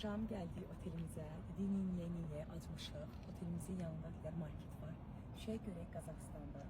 Axşam gəldik otelimizə. Dedik, niyə acmışıq. Otelimizin yanında bir market var. Şəyə görək Qazaxıstanda.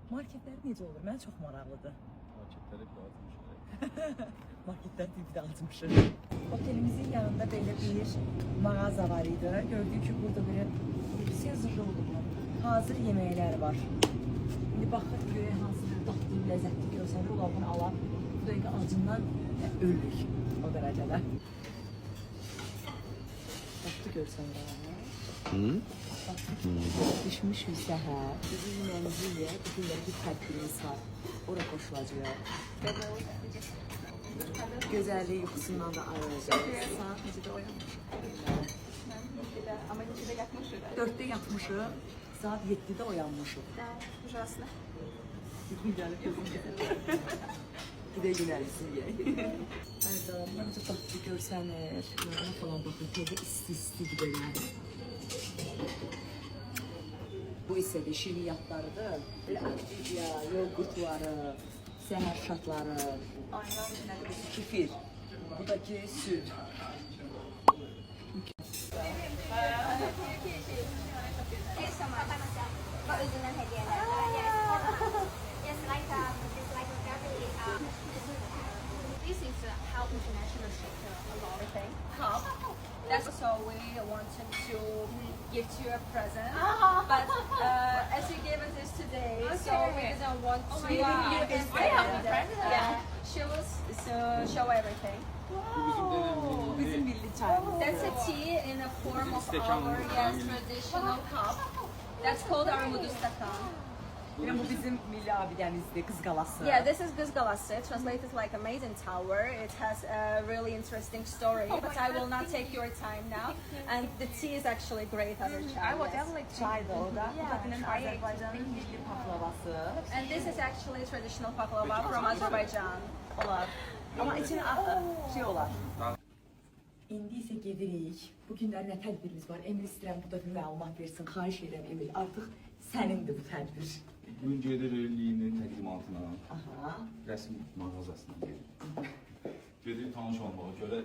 Marketlər necə olur? Mənə çox maraqlıdır. Marketləri bir acmışıq. Marketlər bir də acmışıq. Otelimizin yanında belə bir mağaza var idi. Gördük ki, burada belə hazır yeməklər var. İndi baxıb görək hansı dadlı, ləzzətli görsən, dolabını alaq. Bu dəqiqə acından öldük o dərəcədə. Baxdı görsən bana. Düşmüşük səhər. Bizim mənzilyə, bugünləri bir tədbirimiz var. Ora qoşulacaq. Gözəllik yuxusundan da ayrılacaq. Saat necədə oyanmışıq? Ama neçədə yatmışıq? 4'də yatmışıq, saat 7'də oyanmışıq. Ужасно. Gəlib gözüm gedir. Bir də günərisi yiyək. Ərdalanlar necə tatlı görsənir. Yoruna falan baxın, təzə isti-isti gidirlər. Bu isə də şirniyyatlarıdır. Belə aktivya, yoğurtları, səhər şatları, kefir. Bu da ki süt. Có original hediyeler. Yes, like it's like a very this is how international ship a lot of things. Cup. That's so we wanted to give you a present, but as you gave us this today, so we didn't want to give you show everything. Bizim milli çayımız. That's a tea in the form of our traditional cup. That's called our mudustakan. Yani bu bizim milli abidemizdir, Qız Qalası. Yeah, this is Gızgalası, translated like Amazing Tower. It has a really interesting story, but I will not take your time now. And the tea is actually great as a chai. I will definitely try though. Bu da bizim Azərbaycanın milli paklavası. And this is actually traditional baklava from Azerbaijan. Olar. Ama içine şey olar. İndi isə gedirik. Bu günlər nə tədbirimiz var? Emil istəyirəm burada bir məlumat versin. Xahiş edirəm Emil. Artıq sənindir bu tədbir. Bugün gedirliyinin təqdimatına, Aha. rəsm mağazasına gedir. Gedir tanış olmağa görə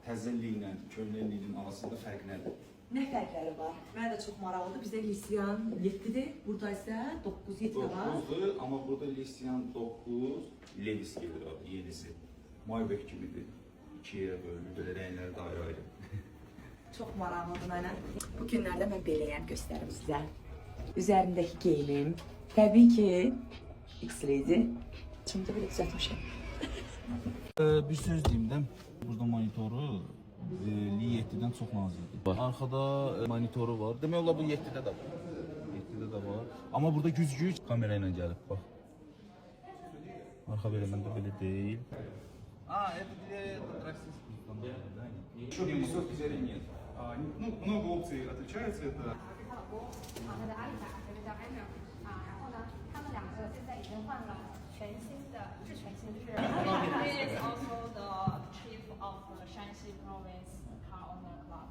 təzəlliklə, köhnəliyinin arasında fərq nədir? Nə fərqləri var? Mənə də çox maraqlıdır. Bizdə Lisiyan 7-dir. Burada isə 9-7 var. 9'dur, amma burada Lisiyan 9, Levis gelir o, yenisi. Maybach kimidir. 2 yerə bölünür, belə rəngləri də ayrı-ayrı. Çox maraqlıdır mənə. Bu günlərdə mən beləyəm göstərim sizə. Üzərimdəki geyimim. Təbii ki, X-Lady. Çımda belə düzəltmişəm. Bir söz deyim də, burada monitoru Li-7-dən çox nazikdir. Arxada monitoru var. Demək olar bu 7-də də var. 7-də də var. Amma burada güc kamera ilə gəlib, bax. Arxa verəməndə belə deyil. Это для российских стандартов, да? Еще высоких зрения нет. Ну, много опций отличается это. 的阿里达和这个叫 Emir 然后呢，他们两个现在已经换了全新的，不是全新，就是 He is also the chief of the Shanxi province car owner club.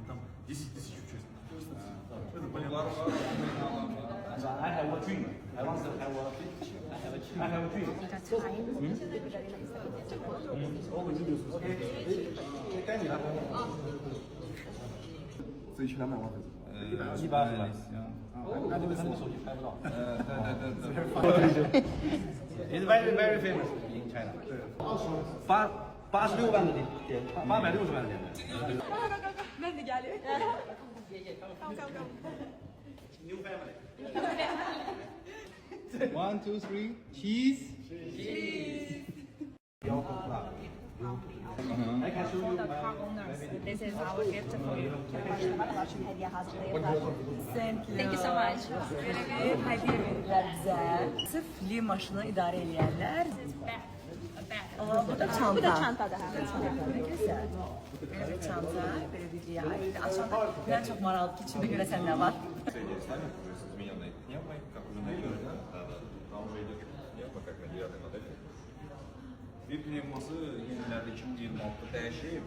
Там 10 тысяч участников. Это Bunlar понятно. var. I have a dream. I want to have a picture. I have a dream.这一群200万粉丝。 180. 那这个是手机拍不到。对。 It's very very famous in China. 86万个点，860万个点。 Mən də gəlir. New family. 1, 2, 3, cheese. I can show you The car owners, this is our gift for you. Başlamadan üçün hediyə hazırlayıblar. Thank you so much. Belə bir hədiyyə verirlər bizə. Sırf Li maşını idarə edənlər. Bu da çanta. Bu da çantadır. Nə gözəl. Belə bir çanta, belə bir Liyə aiddir. Açanda mən çox maraqlıdır ki, içində görəsən nə var. Сами с измененной пневмой, как уже наверное, там уже идет пневма, как на 9 модели. Bir pnevması yenilerde 2026'da dəyişib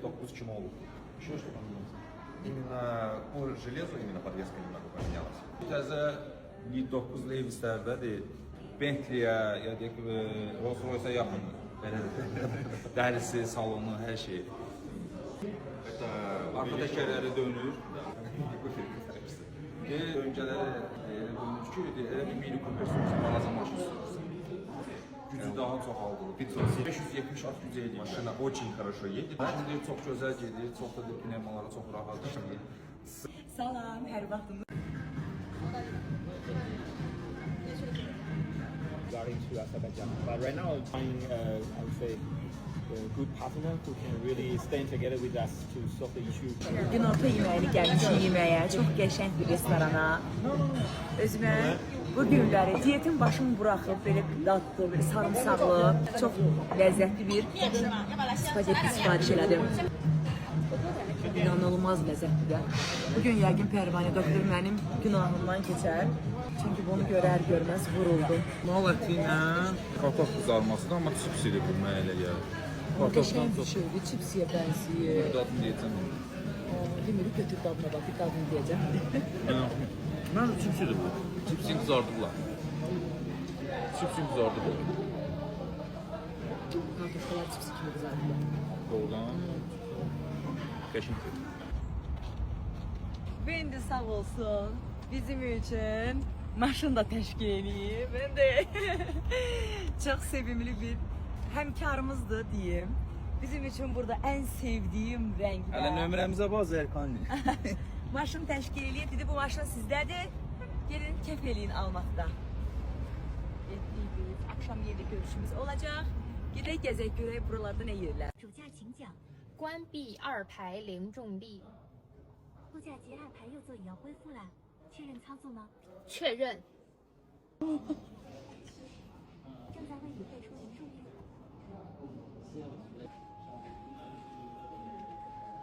9 kimi olub. Что там делается? Именно по железу, именно подвеска немного поменялась. Təzə 9 Levis'lərdədir. Bentley'ə, ya deyək ki, Rolls-Royce'a yaxındır. Dərisi, salonu, hər şey. Arka təkərləri dönür. Öncələri dönür ki, elə bir mini Cooper sürürsün, balaca maşın sürürsün. Gücü daha çox aldı. 570 at gücü edir. Машина очень хорошо едет. Maşın deyir, çox gözəl gedir, çox da pnevmaları çox rahat işləyir. Salam, hər vaxtınız. Regarding to Azerbaijan. But right now, I'm finding, I would say, a good partner who can really stand together with us to solve the issue. Günorta yeməyini gəlmişik yeməyə, çox qəşəng bir restorana. Özümə bu günləri diyetim başımı buraxıb, belə dadlı, belə sarımsaqlı, çox ləzzətli bir spagetti sifariş elədim. İnanılmaz ləzzətlidir. Bugün yəqin Pərvanə doktor mənim günahımdan keçər. Çünki bunu görər-görməz vuruldum. Mal əti ilə kartof qızarmasıdır, amma chips idi bu mənə elə gəlir. Qəşəng bir şeydir, çipsiyə bənzəyir. Dadını deyəcəm. Demirik, götür dadına bax, bir dadını deyəcəm. Məncə chips idi bu. Chipsini qızardıblar. Chipsini qızardıblar. Kartofkalar çipsi kimi qızardılar. Doğrudan. Qəşəngdir. Vendi sağ olsun bizim üçün maşın da təşkil edib. Mən də çox sevimli bir həmkarımızdır deyim. Bizim üçün burada ən sevdiyim rənglər. Hələ nömrəmizə bax Zərkan. Maşın təşkil edib dedi, bu maşın sizdədir. Gelin kef eləyin almaqda. Getdik, akşam yerdə görüşümüz olacaq. Gedək gəzək görək buralarda nə yerlər. 主驾请讲，关闭二排零重力，副驾机2排右座椅要恢复了，确认操作吗？确认。正在为你背出零重力。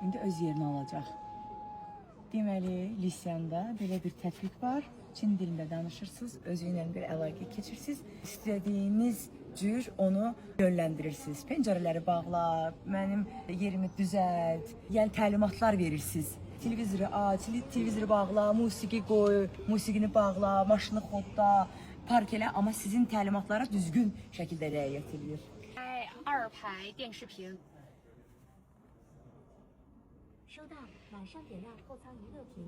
İndi öz yerini alacaq. Deməli, lisyanda belə bir tətbiq var. Çin dilində danışırsınız, özü ilə bir əlaqə keçirsiniz. İstədiyiniz cür onu yönləndirirsiniz. Pəncərələri bağla, mənim yerimi düzəlt, yəni təlimatlar verirsiniz. Televizoru aç, televizoru bağla, musiqi qoy, musiqini bağla, maşını xodda, park elə, amma sizin təlimatlara düzgün şəkildə riayət edir. 开二排电视屏。 收到，马上点亮后舱娱乐屏。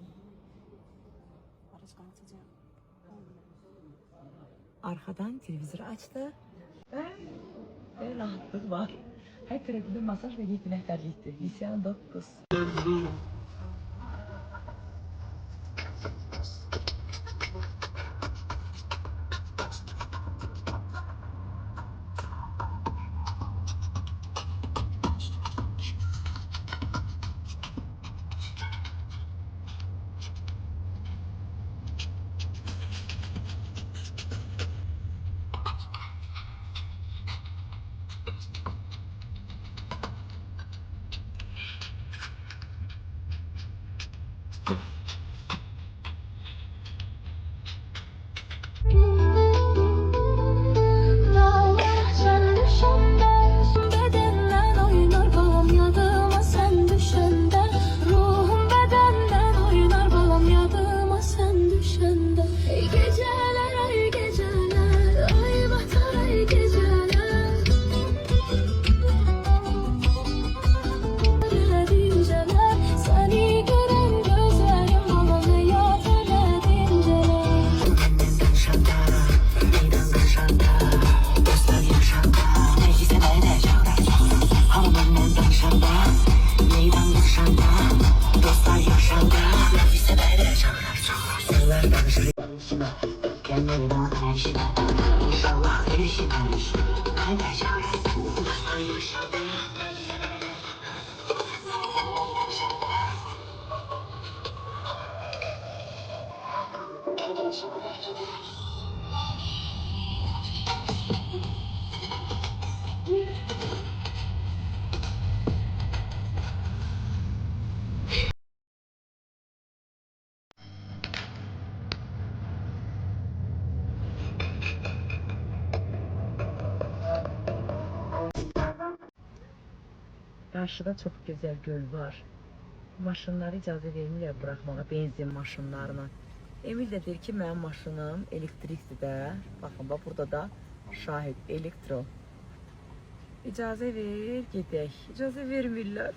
Arkadan televizoru açtı. Ve rahatlık var. Her tarafında masaj ve 7 neferlikti. Lisyan 9. Karşıda çok güzel göl var. Maşınları icazə vermirlər bırakmağa, benzin maşınlarına. Emil də deyir ki, mənim maşınım elektrikdir də. Baxın, bax burada da şahid, elektro. İcazə ver, gedək. İcazə vermirlər.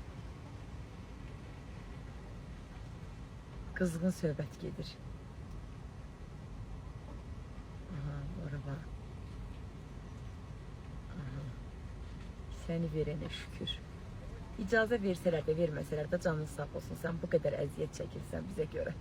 Qızğın söhbət gedir. Aha, ora bax. Aha. Səni verənə şükür. İcazə versələr də, verməsələr də canın sağ olsun. Sən bu qədər əziyyət çəkirsən bizə görə.